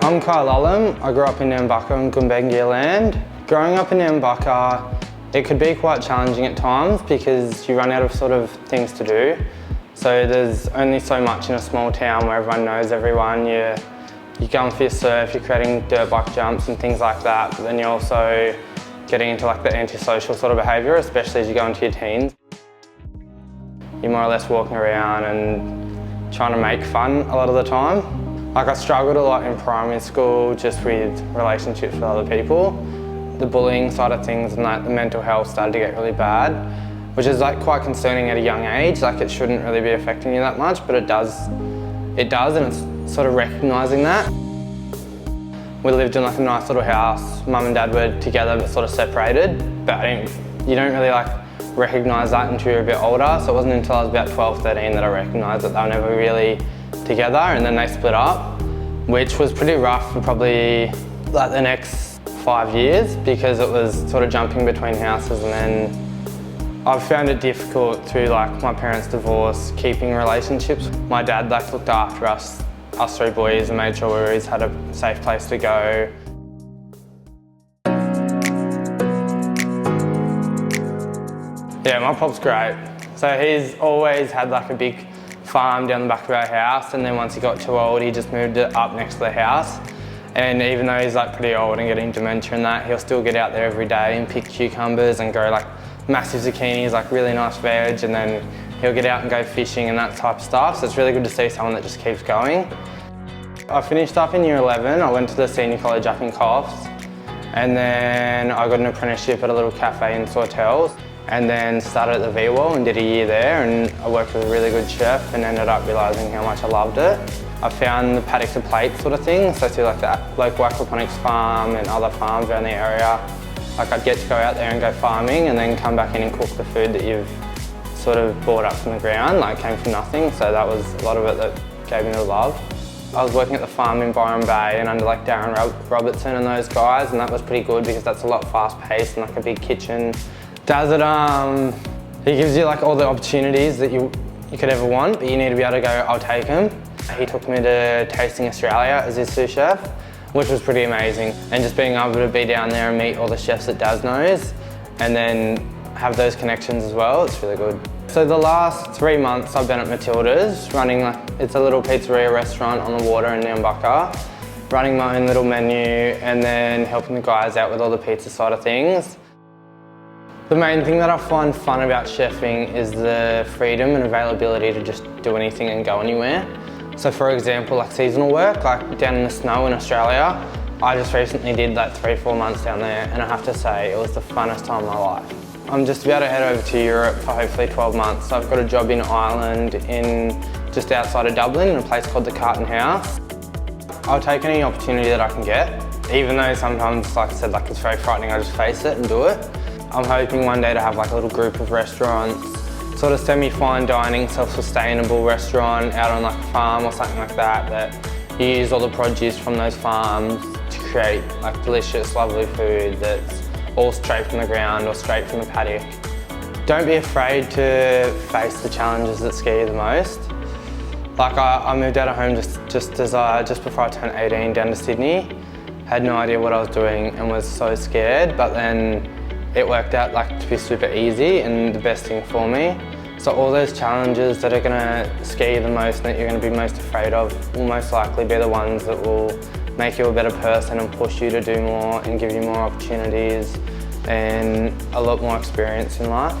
I'm Kyah Lulham. I grew up in Nambucca and Gumbaynggirr land. Growing up in Nambucca, it could be quite challenging at times because you run out of sort of things to do. So there's only so much in a small town where everyone knows everyone. You're going for your surf, you're creating dirt bike jumps and things like that, but then you're also getting into like the antisocial sort of behaviour, especially as you go into your teens. You're more or less walking around and trying to make fun a lot of the time. Like I struggled a lot in primary school just with relationships with other people. The bullying side of things and like the mental health started to get really bad, which is like quite concerning at a young age. Like it shouldn't really be affecting you that much, but it does, and it's sort of recognising that. We lived in like a nice little house. Mum and Dad were together but sort of separated, but you don't really like recognise that until you're a bit older. So it wasn't until I was about 12, 13 that I recognised that they were never really together, and then they split up, which was pretty rough for probably like the next 5 years because it was sort of jumping between houses, and then I've found it difficult through like my parents' divorce, keeping relationships. My dad like looked after us three boys and made sure we always had a safe place to go. Yeah, my pop's great. So he's always had like a big farm down the back of our house, and then once he got too old, he just moved it up next to the house. And even though he's like pretty old and getting dementia and that, he'll still get out there every day and pick cucumbers and grow like massive zucchinis, like really nice veg, and then he'll get out and go fishing and that type of stuff. So it's really good to see someone that just keeps going. I finished up in year 11. I went to the senior college up in Coffs, and then I got an apprenticeship at a little cafe in Sawtell, and then started at the V Wall and did a year there, and I worked with a really good chef and ended up realising how much I loved it. I found the paddock to plate sort of thing, so through like that local aquaponics farm and other farms around the area, like I'd get to go out there and go farming and then come back in and cook the food that you've sort of brought up from the ground, like came from nothing, so that was a lot of it that gave me the love. I was working at the farm in Byron Bay and under like Darren Robertson and those guys, and that was pretty good because that's a lot fast paced and like a big kitchen. He gives you like all the opportunities that you could ever want, but you need to be able to go, I'll take them. He took me to Tasting Australia as his sous chef, which was pretty amazing. And just being able to be down there and meet all the chefs that Daz knows, and then have those connections as well, it's really good. So the last 3 months I've been at Matilda's, running it's a little pizzeria restaurant on the water in Nambucca, running my own little menu and then helping the guys out with all the pizza side of things. The main thing that I find fun about chefing is the freedom and availability to just do anything and go anywhere. So for example, like seasonal work, like down in the snow in Australia, I just recently did like 3-4 months down there, and I have to say it was the funnest time of my life. I'm just about to head over to Europe for hopefully 12 months. So I've got a job in Ireland just outside of Dublin in a place called the Carton House. I'll take any opportunity that I can get, even though sometimes, like I said, like it's very frightening, I just face it and do it. I'm hoping one day to have like a little group of restaurants, sort of semi-fine dining, self-sustainable restaurant out on like a farm or something like that, that you use all the produce from those farms to create like delicious, lovely food that's all straight from the ground or straight from the paddock. Don't be afraid to face the challenges that scare you the most. Like I moved out of home just before I turned 18 down to Sydney. Had no idea what I was doing and was so scared, but then it worked out like to be super easy and the best thing for me. So all those challenges that are going to scare you the most and that you're going to be most afraid of will most likely be the ones that will make you a better person and push you to do more and give you more opportunities and a lot more experience in life.